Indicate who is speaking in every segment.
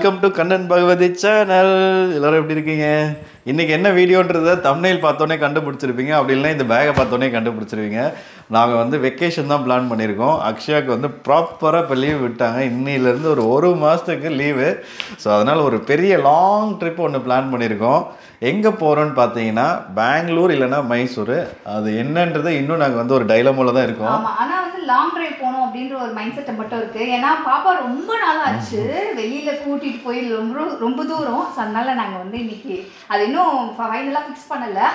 Speaker 1: Welcome to Kannan Bhagavathi channel. எல்லாரும் எப்படி இருக்கீங்க? இன்னைக்கு என்ன வீடியோன்றதை தம்ப்நெயில் பார்த்தோன்னே கண்டுபிடிச்சிருப்பீங்க. அப்படி இல்லைன்னா இந்த பேக்கை பார்த்தோன்னே கண்டுபிடிச்சிருவீங்க. நாங்கள் வந்து வெக்கேஷன் தான் பிளான் பண்ணியிருக்கோம். அக்ஷயாவுக்கு வந்து ப்ராப்பராக இப்போ லீவ் விட்டாங்க. இன்னிலேருந்து ஒரு மாதத்துக்கு லீவு. ஸோ அதனால் ஒரு பெரிய லாங் ட்ரிப் ஒன்று பிளான் பண்ணியிருக்கோம். எங்கே போகிறோன்னு பார்த்தீங்கன்னா பெங்களூர் இல்லைன்னா மைசூர். அது என்னன்றது இன்னும் நாங்கள் வந்து ஒரு டைலமோல தான் இருக்கோம்.
Speaker 2: ஆமாம், ஆனால் வந்து லாங் ட்ரைவ் போகணும் அப்படின்ற ஒரு மைண்ட் செட்டை மட்டும் இருக்குது. ஏன்னா பாப்பா ரொம்ப நாள் ஆச்சு வெளியில் கூட்டிகிட்டு போய் ரொம்ப தூரம். ஸோ அதனால் நாங்கள் வந்து இன்னைக்கு அது இன்னும் ஃபைனலாக ஃபிக்ஸ் பண்ணலை.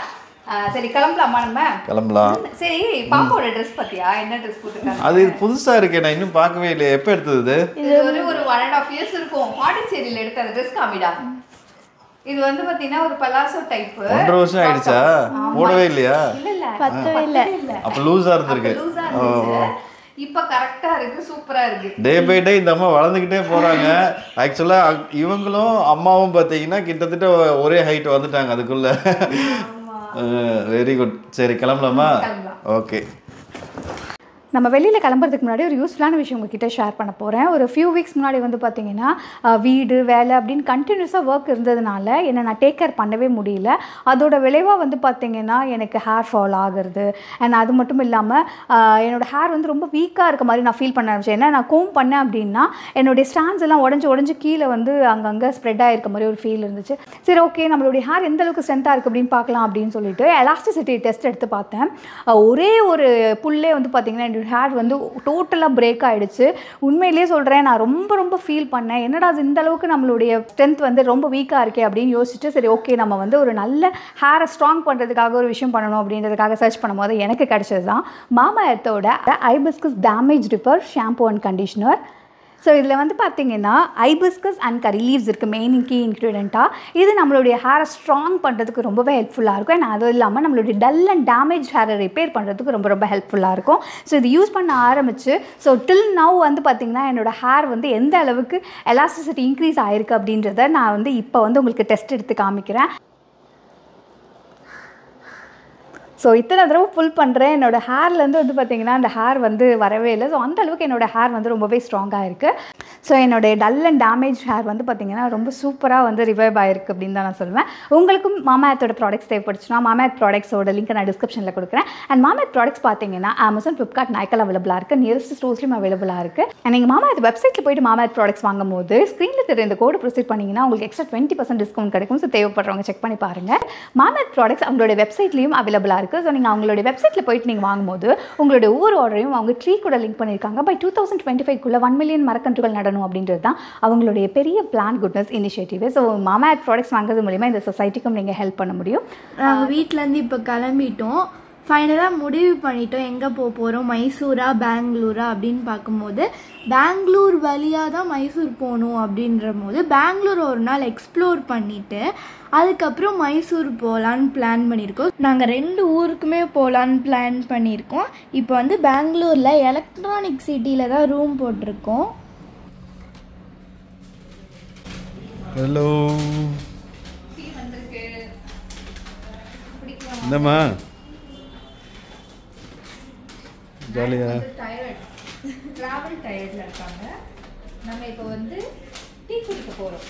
Speaker 2: சரி கிளம்பலாமா? நம்ம கிளம்பலாம். சரி, பாப்பாவோட ட்ரெஸ் பார்த்தியா? என்ன ட்ரெஸ் போட்டுருக்காங்க?
Speaker 1: அது புதுசாக இருக்கே, நான் இன்னும் பார்க்கவே இல்லையே. எப்போ எடுத்தது?
Speaker 2: இது ஒரு 1.5 years இருக்கும். பாண்டிச்சேரியில் எடுத்த அந்த ட்ரெஸ் காமிடா. இது வந்து பாத்தீங்கன்னா ஒரு பலாசோ டைப்.
Speaker 1: 1.5 வருஷம் ஆயிடுச்சா? போடவே இல்லையா?
Speaker 2: இல்ல பத்தவே இல்ல.
Speaker 1: அப்ப லூசா இருந்திருக்கு.
Speaker 2: இப்ப கரெக்டா இருக்கு, சூப்பரா இருக்கு.
Speaker 1: டே பை டே இந்த அம்மா வளர்ந்துக்கிட்டே போறாங்க. ஆக்சுவலா இவங்களும் அம்மாவும் பாத்தீங்கன்னா கிட்டத்தட்ட ஒரே ஹைட் வந்துட்டாங்க அதுக்குள்ள. Very good. சரி கிளம்பலாமா? ஓகே.
Speaker 2: நம்ம வெளியில் கிளம்புறதுக்கு முன்னாடி ஒரு யூஸ்ஃபுல்லான விஷயம் உங்ககிட்ட ஷேர் பண்ண போகிறேன். ஒரு ஃபியூ வீக்ஸ் முன்னாடி வந்து பார்த்திங்கன்னா வீடு வேலை அப்படின்னு கண்டினியூஸாக ஒர்க் இருந்ததுனால என்னை நான் டேக் கேர் பண்ணவே முடியல. அதோட விளைவாக வந்து பார்த்திங்கன்னா எனக்கு ஹேர் ஃபால் ஆகிறது. அண்ட் அது மட்டும் இல்லாமல் என்னோடய ஹேர் வந்து ரொம்ப வீக்காக இருக்க மாதிரி நான் ஃபீல் பண்ண ஆரம்பிச்சேன். ஏன்னா நான் கோம் பண்ணேன் அப்படின்னா என்னுடைய ஸ்டாண்ட்ஸ் எல்லாம் உடஞ்சி கீழே வந்து அங்கங்கே ஸ்ப்ரெட் ஆகிருக்க மாதிரி ஒரு ஃபீல் இருந்துச்சு. சரி ஓகே, நம்மளுடைய ஹேர் எந்த அளவுக்கு ஸ்ட்ரென்த்தாக இருக்குது அப்படின்னு பார்க்கலாம் அப்படின்னு சொல்லிட்டு எலாஸ்டிசிட்டி டெஸ்ட் எடுத்து பார்த்தேன். ஒரே ஒரு புல்லே வந்து பார்த்திங்கன்னா ஹேர் வந்து டோட்டலாக பிரேக் ஆகிடுச்சு. உண்மையிலேயே சொல்கிறேன், நான் ரொம்ப ஃபீல் பண்ணேன். என்னடா அது இந்த அளவுக்கு நம்மளுடைய ஸ்ட்ரென்த் வந்து ரொம்ப வீக்காக இருக்கே அப்படின்னு யோசிச்சுட்டு சரி ஓகே நம்ம வந்து ஒரு நல்ல ஹேரை ஸ்ட்ராங் பண்ணுறதுக்காக ஒரு விஷயம் பண்ணணும் அப்படின்றதுக்காக சர்ச் பண்ணும்போது எனக்கு கிடச்சது தான் மாமா எர்த்தோட hibiscus damage repair shampoo and conditioner. So இதில் வந்து பார்த்திங்கன்னா ஹைபிஸ்கஸ் அண்ட் கரி லீவ்ஸ் இருக்குது மெயின் கீ இன்க்ரீடியண்ட்டாக. இது நம்மளுடைய ஹேரை ஸ்ட்ராங் பண்ணுறதுக்கு ரொம்பவே ஹெல்ப்ஃபுல்லாக இருக்கும். அண்ட் அதுவும் இல்லாமல் நம்மளுடைய டல் அண்ட் டேமேஜ் ஹேரை ரிப்பேர் பண்ணுறதுக்கு ரொம்ப ஹெல்ப்ஃபுல்லாக இருக்கும். ஸோ இது யூஸ் பண்ண ஆரம்பிச்சு ஸோ டில் நவ் வந்து பார்த்திங்கன்னா என்னோடய ஹேர் வந்து எந்த அளவுக்கு எலாஸ்டிசிட்டி இன்க்ரீஸ் ஆகிருக்கு அப்படின்றத நான் வந்து இப்போ வந்து உங்களுக்கு டெஸ்ட் எடுத்து காமிக்கிறேன். ஸோ இத்தனை தடவை ஃபுல் பண்ணுறேன். என்னோடய ஹேர்லேருந்து வந்து பார்த்திங்கன்னா அந்த ஹேர் வந்து வரவே இல்லை. ஸோ அந்தளவுக்கு என்னோடய ஹேர் வந்து ரொம்பவே ஸ்ட்ராங்காக இருக்குது. ஸோ என்னுடைய டல் அண்ட் டேமேஜ் ஹேர் வந்து பார்த்திங்கன்னா ரொம்ப சூப்பராக வந்து ரிவைவ் ஆகிருக்கு அப்படின்னு தான் நான் சொல்லுவேன். உங்களுக்கும் மாமா எர்த்தோட ப்ராடக்ட்ஸ் தேவைப்படுச்சுன்னா மாமா எர்த் ப்ராடக்ட்ஸோட லிங்க் நான் டிஸ்கிரிப்ஷனில் கொடுக்குறேன். அண்ட் மாமா எர்த் ப்ராடக்ட்ஸ் பார்த்திங்கன்னா அமேசான், ஃப்ளிப்கார்ட், நைக்கால் அவைலபிளாக இருக்குது. நியரஸ்ட் ஸ்டோர்ஸ்லையும் அவைலபிளாக இருக்குது. அண்ட் நீங்கள் மாமா எர்த் வெப்சைட்டில் போய்ட்டு மாமா எர்த் ப்ராடக்ட்ஸ் வாங்கும் போது ஸ்க்ரீனில் தெரிய இந்த கோடு ப்ரொசீட் பண்ணிங்கன்னா உங்களுக்கு எக்ஸ்ட்ரா 20% டிஸ்கவுண்ட் கிடைக்கும். ஸோ தேவைப்படுறவங்க செக் பண்ணி பாருங்கள். மாமா எர்த் ப்ராடக்ட்ஸ் அவங்களோட வெப்சைட்லேயும் அவைலபிளாக இருக்குது. ஸோ நீங்கள் அவங்களுடைய வெப்சைட்டில் போய்ட்டு நீங்கள் வாங்கும்போது உங்களுடைய ஒவ்வொரு ஆர்டரையும் அவங்க ட்ரீ கூட லிங்க் பண்ணியிருக்காங்க. பை 2025 1 மில்லியன் மரக்கன்றுகள் நடணும் அப்படின்றது தான் அவங்களுடைய பெரிய பிளான் குட்னஸ் இனிஷியேட்டிவ். ஸோ மாமா எர்த் ப்ராடக்ட்ஸ் வாங்குறது மூலிமா இந்த சொசைட்டிக்கும் நீங்கள் ஹெல்ப் பண்ண முடியும்.
Speaker 3: நாங்கள் வீட்டிலேருந்து இப்போ கிளம்பிட்டோம். ஃபைனலாக முடிவு பண்ணிட்டோம் எங்கே போகிறோம், மைசூரா பெங்களூரா அப்படின்னு பார்க்கும்போது பெங்களூர் வழியாக தான் மைசூர் போகணும் அப்படின்ற போது பெங்களூர் ஒரு நாள் எக்ஸ்ப்ளோர் பண்ணிவிட்டு அதுக்கப்புறம் மைசூர் போகலான்னு பிளான் பண்ணியிருக்கோம். நாங்கள் 2 ஊருக்குமே போகலான்னு பிளான் பண்ணியிருக்கோம். இப்போ வந்து பெங்களூரில் எலக்ட்ரானிக் சிட்டியில் தான் ரூம் போட்டிருக்கோம்.
Speaker 1: ஹலோ என்னம்மா ஜாலியா?
Speaker 2: ட்ராவல் டயர்டில் இருக்காங்க. நம்ம இப்போ வந்து டீ குடிக்க போகிறோம்.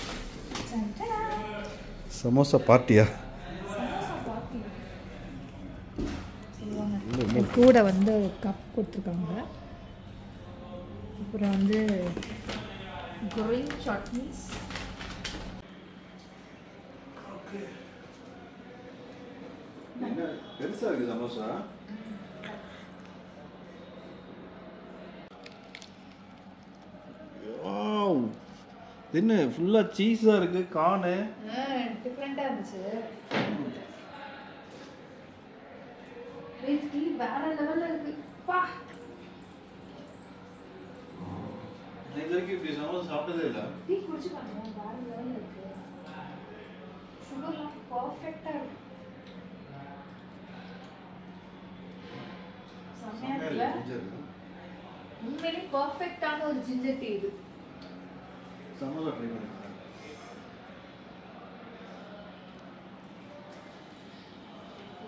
Speaker 1: சமோசா பார்ட்டியா?
Speaker 2: கூட வந்து கப் கொடுத்துருக்காங்க. அப்புறம் வந்து கிரீன் சட்னிஸ்.
Speaker 1: பெருசா இருக்கு சமோசா. என்ன ஃபுல்லா சீஸா இருக்கு. கார்ன்
Speaker 2: டிஃபரெண்டா இருந்துச்சு. டீ வேற லெவல்ல இருக்கு. பா
Speaker 1: நான் இதுவரைக்கும் இப்படி சமோசா சாப்பிட்டதே இல்லை.
Speaker 2: டீ குடிச்சு பாருங்க, வேற லெவல்ல இருக்கு. சுகர்லாம் பர்ஃபெக்ட்டா இருக்கு. சமையல்ல உண்மையிலேயே பர்ஃபெக்ட்டான ஒரு ஜிஞ்சர் டீ இது.
Speaker 1: சமோசா ட்ரை பண்ணுங்க.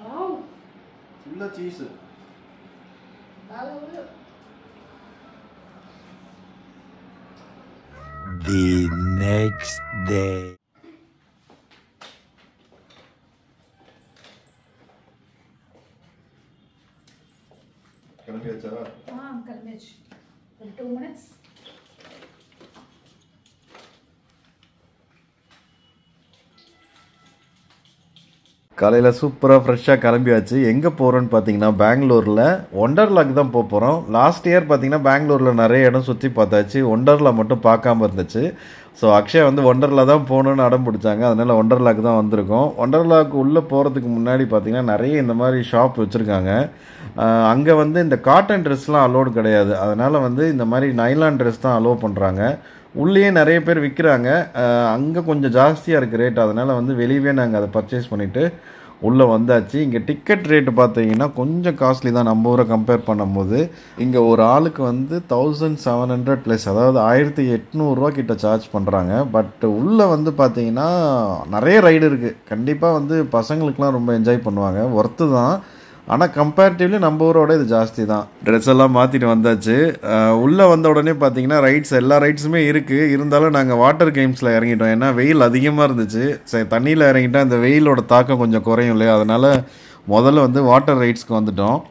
Speaker 2: வாவ்,
Speaker 1: ஃபுல்லா சீஸ்.
Speaker 4: The next day.
Speaker 1: கிளம்பியாச்சா?
Speaker 2: கிளம்பியாச்சு. 2 minutes.
Speaker 1: காலையில் சூப்பராக ஃப்ரெஷ்ஷாக கிளம்பியாச்சு. எங்கே போகிறோன்னு பார்த்தீங்கன்னா பெங்களூரில் ஒண்டர்லாக்கு தான் போக போகிறோம். லாஸ்ட் இயர் பார்த்தீங்கன்னா பெங்களூரில் நிறைய இடம் சுற்றி பார்த்தாச்சு, ஒண்டர்லா மட்டும் பார்க்காம இருந்துச்சு. ஸோ அக்ஷயா வந்து ஒண்டர்லா தான் போகணுன்னு அடம் பிடிச்சாங்க, அதனால் ஒண்டர்லாக்கு தான் வந்திருக்கோம். ஒண்டர்லாவுக்கு உள்ளே போகிறதுக்கு முன்னாடி பார்த்தீங்கன்னா நிறைய இந்த மாதிரி ஷாப் வச்சுருக்காங்க. அங்கே வந்து இந்த காட்டன் ட்ரெஸ்லாம் அலோடு கிடையாது, அதனால் வந்து இந்த மாதிரி நைலான் ட்ரெஸ் தான் அலோவ் பண்ணுறாங்க. உள்ளேயே நிறைய பேர் விற்கிறாங்க, அங்கே கொஞ்சம் ஜாஸ்தியாக இருக்குது ரேட், அதனால் வந்து வெளியவே நாங்கள் அதை பர்ச்சேஸ் பண்ணிவிட்டு உள்ளே வந்தாச்சு. இங்கே டிக்கெட் ரேட்டு பார்த்தீங்கன்னா கொஞ்சம் காஸ்ட்லி தான் நம்ம ஊரை கம்பேர் பண்ணும்போது. இங்கே ஒரு ஆளுக்கு வந்து 1700 ப்ளஸ், அதாவது 1800 கிட்ட சார்ஜ் பண்ணுறாங்க. பட் உள்ளே வந்து பார்த்தீங்கன்னா நிறைய ரைடு இருக்குது, கண்டிப்பாக வந்து பசங்களுக்குலாம் ரொம்ப என்ஜாய் பண்ணுவாங்க, ஒர்த்து தான். ஆனால் கம்பேரிட்டிவ்லி நம்ம ஊரோட இது ஜாஸ்தி தான். ட்ரெஸ் எல்லாம் மாற்றிட்டு வந்தாச்சு. உள்ளே வந்த உடனே பார்த்தீங்கன்னா எல்லா ரைட்ஸுமே இருக்குது. இருந்தாலும் நாங்கள் வாட்டர் கேம்ஸில் இறங்கிட்டோம், ஏன்னா வெயில் அதிகமாக இருந்துச்சு. சரி, தண்ணியில் இறங்கிட்டால் அந்த வெயிலோட தாக்கம் கொஞ்சம் குறையும் இல்லையா, அதனால் முதல்ல வந்து வாட்டர் ரைட்ஸ்க்கு வந்துட்டோம்.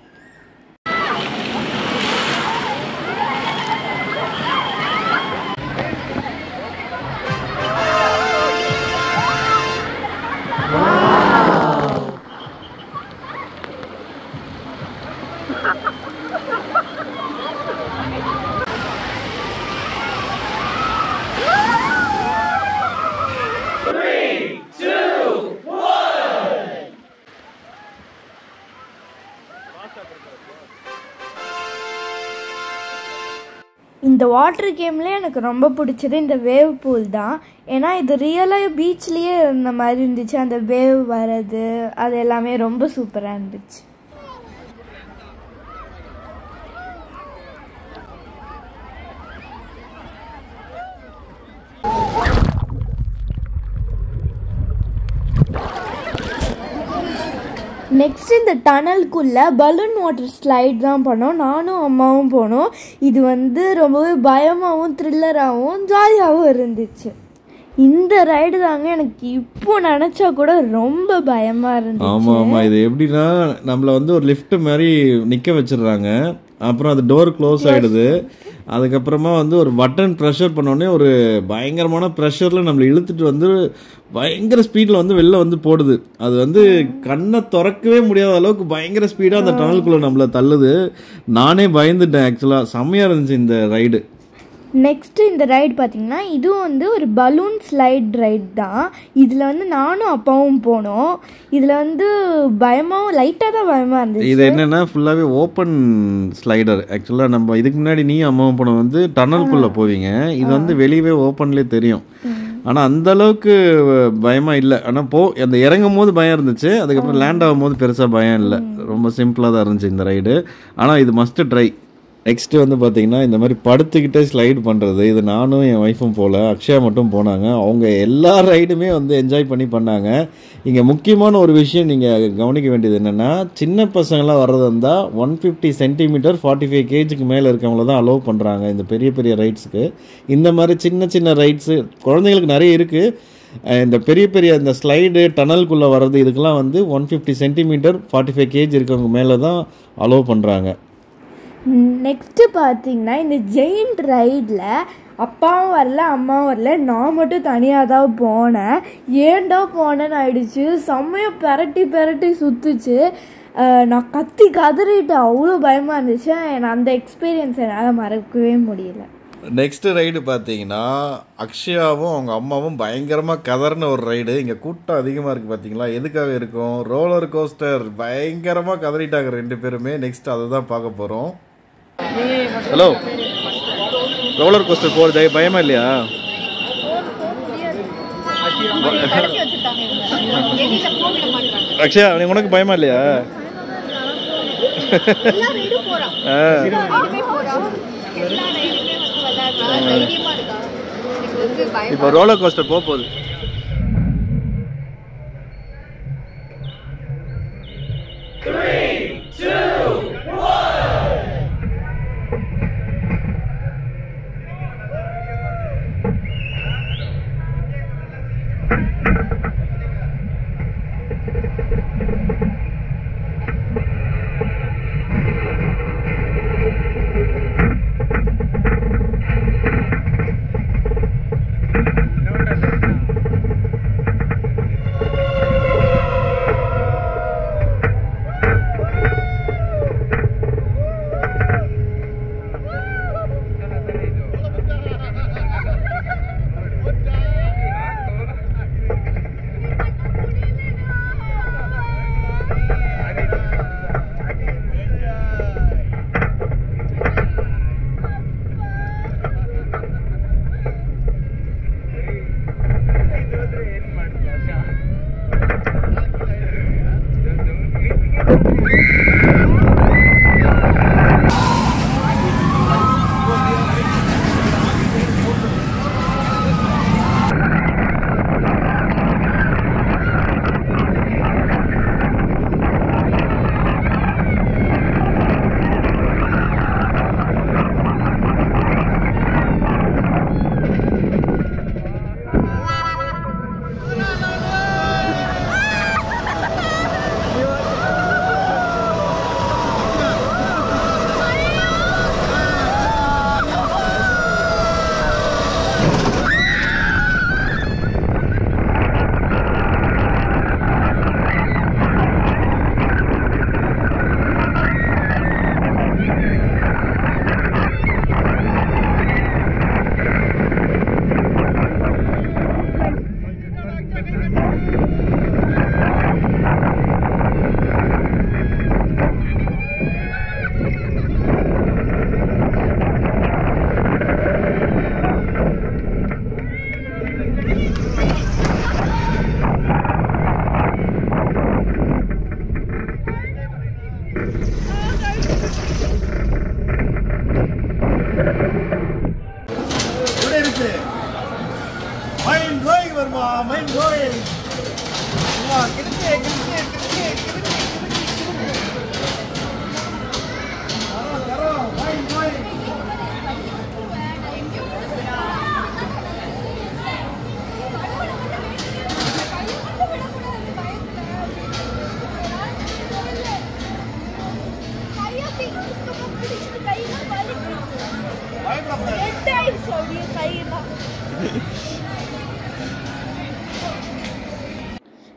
Speaker 3: இந்த வாட்டர் கேம்லேயே எனக்கு ரொம்ப பிடிச்சது இந்த வேவ் பூல் தான். ஏன்னா இது ரியலாக பீச்லேயே இருந்த மாதிரி இருந்துச்சு, அந்த வேவ் வர்றது அது எல்லாமே ரொம்ப சூப்பராக இருந்துச்சு. நெக்ஸ்ட் இந்த டனலுக்குள்ளே பலூன் வாட்டர் ஸ்லைட் தான் பண்ணோம், நானும் அம்மாவும் போனோம். இது வந்து ரொம்பவே பயமாகவும் த்ரில்லராகவும் ஜாலியாகவும் இருந்துச்சு. இந்த ரைடு தாங்க எனக்கு இப்போ நினச்சா கூட ரொம்ப பயமாக இருந்துச்சு.
Speaker 1: ஆமாம் ஆமாம், இது எப்படின்னா நம்மளை வந்து ஒரு லிஃப்ட் மாதிரி நிற்க வச்சிடுறாங்க, அப்புறம் அது டோர் க்ளோஸ் ஆகிடுது. அதுக்கப்புறமா வந்து ஒரு பட்டன் ப்ரெஷர் பண்ணோடனே ஒரு பயங்கரமான ப்ரெஷரில் நம்மளை இழுத்துட்டு வந்து பயங்கர ஸ்பீடில் வந்து வெளில வந்து போடுது. அது வந்து கண்ணை திறக்கவே முடியாத அளவுக்கு பயங்கர ஸ்பீடாக அந்த டனலுக்குள்ளே நம்மளை தள்ளுது. நானே பயந்துட்டேன் ஆக்சுவலாக, செம்மையாக இருந்துச்சு இந்த ரைடு.
Speaker 3: நெக்ஸ்ட்டு இந்த ரைடு பார்த்தீங்கன்னா இதுவும் வந்து ஒரு பலூன் ஸ்லைட் ரைட் தான். இதில் வந்து நானும் அப்பாவும் போனோம். இதில் வந்து பயமாகவும் லைட்டாக தான் பயமாக இருந்துச்சு.
Speaker 1: இது என்னென்னா ஃபுல்லாகவே ஓப்பன் ஸ்லைடர். ஆக்சுவலாக நம்ம இதுக்கு முன்னாடி நீ அம்மாவும் போனோம் வந்து டனலுக்குள்ளே போவீங்க, இது வந்து வெளியவே ஓப்பன்லேயே தெரியும். ஆனால் அந்தளவுக்கு பயமாக இல்லை. ஆனால் அந்த இறங்கும் போது பயம் இருந்துச்சு, அதுக்கப்புறம் லேண்ட் ஆகும் போது பெருசாக பயம் இல்லை, ரொம்ப சிம்பிளாக தான் இருந்துச்சு இந்த ரைடு. ஆனால் இது மஸ்ட்டு ட்ரை. நெக்ஸ்ட்டு வந்து பார்த்திங்கன்னா இந்த மாதிரி படுத்துக்கிட்டே ஸ்லைட் பண்ணுறது, இது நானும் என் ஒய்ஃபும் போகல, அக்ஷயா மட்டும் போனாங்க. அவங்க எல்லா ரைடுமே வந்து என்ஜாய் பண்ணாங்க. இங்கே முக்கியமான ஒரு விஷயம் நீங்கள் கவனிக்க வேண்டியது என்னென்னா, சின்ன பசங்களாம் வர்றது இருந்தால் 150 சென்டிமீட்டர் 45 கேஜிக்கு மேலே இருக்கவங்கள தான் அலோவ் பண்ணுறாங்க இந்த பெரிய பெரிய ரைட்ஸுக்கு. இந்த மாதிரி சின்ன சின்ன ரைட்ஸு குழந்தைங்களுக்கு நிறைய இருக்குது. இந்த பெரிய பெரிய இந்த ஸ்லைடு டனலுக்குள்ளே வர்றது இதுக்கெல்லாம் வந்து 150 சென்டிமீட்டர் 45 கேஜி இருக்கவங்க மேலே தான் அலோவ் பண்ணுறாங்க.
Speaker 3: நெக்ஸ்ட்டு பார்த்தீங்கன்னா இந்த ஜெயிண்ட் ரைடில் அப்பாவும் வரல அம்மாவும் வரல, நான் மட்டும் தனியாக தான் போனேன். ஏன்டா போனேன்னு ஆயிடுச்சு, செம்மையாக பெரட்டி சுற்றுச்சு. நான் கதறிட்டு அவ்வளோ பயமாக இருந்துச்சு. அந்த எக்ஸ்பீரியன்ஸ் என்னால் மறக்கவே முடியல.
Speaker 1: நெக்ஸ்ட் ரைடு பார்த்தீங்கன்னா அக்ஷயாவும் அவங்க அம்மாவும் பயங்கரமாக கதர்ன ஒரு ரைடு. இங்கே கூட்டம் அதிகமாக இருக்குது பார்த்தீங்களா, எதுக்காக இருக்கும், ரோலர் கோஸ்டர் பயங்கரமாக கதறிட்டாங்க 2 பேருமே. நெக்ஸ்ட் அதை தான் பார்க்க போகிறோம். ஹலோ, ரோலர் கோஸ்டர் போகிறது பயமா இல்லையா? அக்ஷயா உனக்கு பயமா இல்லையா? இப்போ ரோலர் கோஸ்டர் போகுது.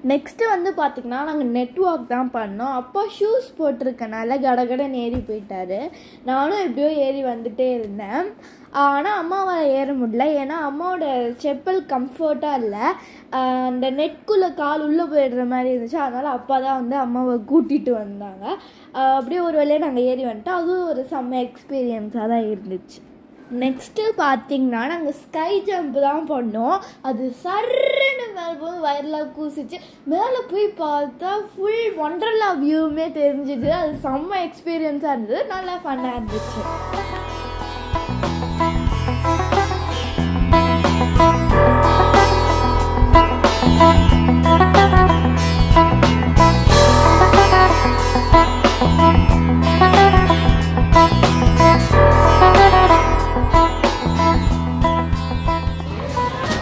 Speaker 3: நெக்ஸ்ட்டு வந்து பார்த்திங்கன்னா நாங்கள் நெட்வொர்க் தான் பண்ணோம். அப்பா ஷூஸ் போட்டிருக்கனால கடகடன்னு ஏறி போயிட்டாரு. நானும் எப்படியோ ஏறி வந்துகிட்டே இருந்தேன். ஆனால் அம்மாவால் ஏற முடியல. ஏன்னா அம்மாவோட செப்பல் கம்ஃபர்ட்டாக இல்லை. அந்த நெட்குள்ளே கால் உள்ளே போயிடுற மாதிரி இருந்துச்சு. அதனால் அப்பா தான் வந்து அம்மாவை கூட்டிகிட்டு வந்தாங்க. அப்படியே ஒரு வேளையை நாங்கள் ஏறி வந்துட்டோம். அதுவும் ஒரு செம்ம எக்ஸ்பீரியன்ஸாக தான் இருந்துச்சு. நெக்ஸ்ட்டு பார்த்திங்கன்னா நாங்கள் ஸ்கை ஜம்ப் தான் பண்ணோம். அது சர்ன்னு மேலே போய் வயரில் கூசிச்சு. மேலே போய் பார்த்தா ஃபுல் ஒண்டர்லா வியூவுமே தெரிஞ்சுது. அது செம்ம எக்ஸ்பீரியன்ஸாக இருந்தது. நல்லா ஃபன்னாக இருந்துச்சு.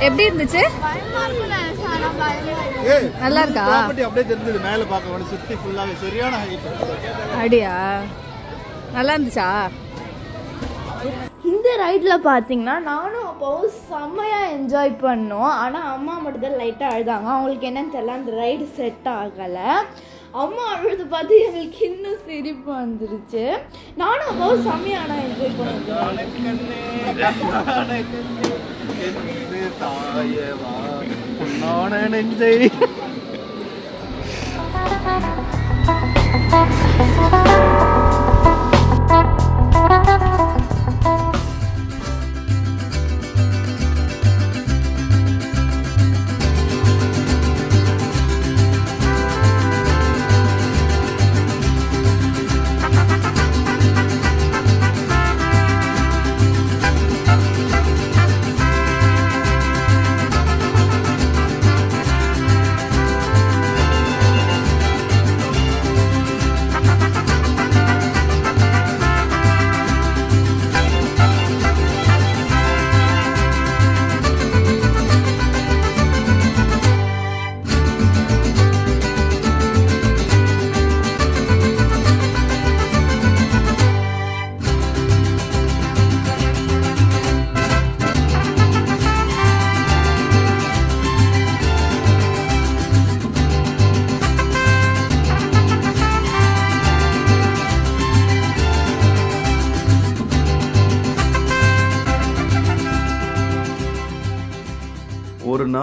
Speaker 2: எப்படி இருந்துச்சு? நல்லா இருக்கா?
Speaker 4: அப்படியே தெரிஞ்சது மேல பார்க்க சுத்தி ஃபுல்லாவே சரியான ஹைட்.
Speaker 2: அப்படியா? நல்லா இருந்துச்சா?
Speaker 3: இந்த ரைடில் பார்த்தீங்கன்னா நானும் அப்பாவும் செம்மையாக என்ஜாய் பண்ணோம். ஆனால் அம்மா மட்டும் தான் லைட்டாக அழுதாங்க. அவங்களுக்கு என்னன்னு தெரியல, அந்த ரைடு செட் ஆகலை. அம்மா அழுது பார்த்து எங்களுக்கு இன்னும் சிரிப்பு வந்துருச்சு. நானும் அப்பாவும் செம்மையாக என்ஜாய் பண்ணுவோம்.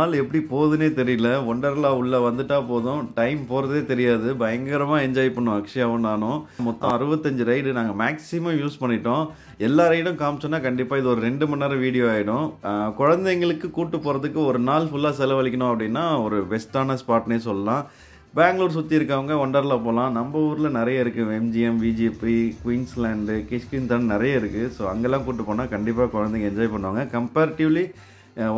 Speaker 1: நாள் எப்படி போகுதுன்னே தெரியல. ஒண்டர்லா உள்ளே வந்துட்டா போதும், டைம் போகிறதே தெரியாது. பயங்கரமாக என்ஜாய் பண்ணோம் அக்ஷயாவும் நானும். மொத்தம் 65 ரைடு நாங்கள் மேக்ஸிமம் யூஸ் பண்ணிட்டோம். எல்லா ரைடும் காமிச்சோன்னா கண்டிப்பாக இது ஒரு 2 மணி நேரம் வீடியோ ஆகிடும். குழந்தைங்களுக்கு கூட்டு போகிறதுக்கு ஒரு நாள் ஃபுல்லாக செலவழிக்கணும் அப்படின்னா ஒரு பெஸ்ட்டான ஸ்பாட்னே சொல்லலாம். பெங்களூர் சுற்றி இருக்கவங்க ஒண்டர்லா போகலாம். நம்ம ஊரில் நிறைய இருக்குது, எம்ஜிஎம், விஜிபி, குயின்ஸ்லாண்டு, கிஷ்கிந்தான் நிறைய இருக்குது. ஸோ அங்கெல்லாம் கூட்டு போனால் கண்டிப்பாக குழந்தைங்க என்ஜாய் பண்ணுவாங்க. கம்பேரிட்டிவ்லி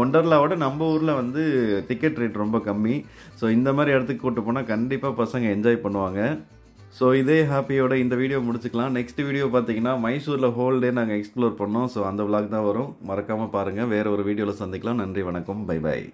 Speaker 1: ஒண்டர்லாவோட நம்ம ஊரில் வந்து டிக்கெட் ரேட் ரொம்ப கம்மி. ஸோ இந்த மாதிரி இடத்துக்கு கூட்டு போனால் கண்டிப்பாக பசங்க என்ஜாய் பண்ணுவாங்க. ஸோ இதே ஹாப்பியோட இந்த வீடியோ முடிச்சுக்கலாம். நெக்ஸ்ட் வீடியோ பார்த்தீங்கன்னா மைசூரில் ஹோல் டே நாங்கள் எக்ஸ்ப்ளோர் பண்ணோம். ஸோ அந்த விளாக் தான் வரும், மறக்காமல் பாருங்கள். வேறு ஒரு வீடியோவில் சந்திக்கலாம். நன்றி, வணக்கம், பை பாய்.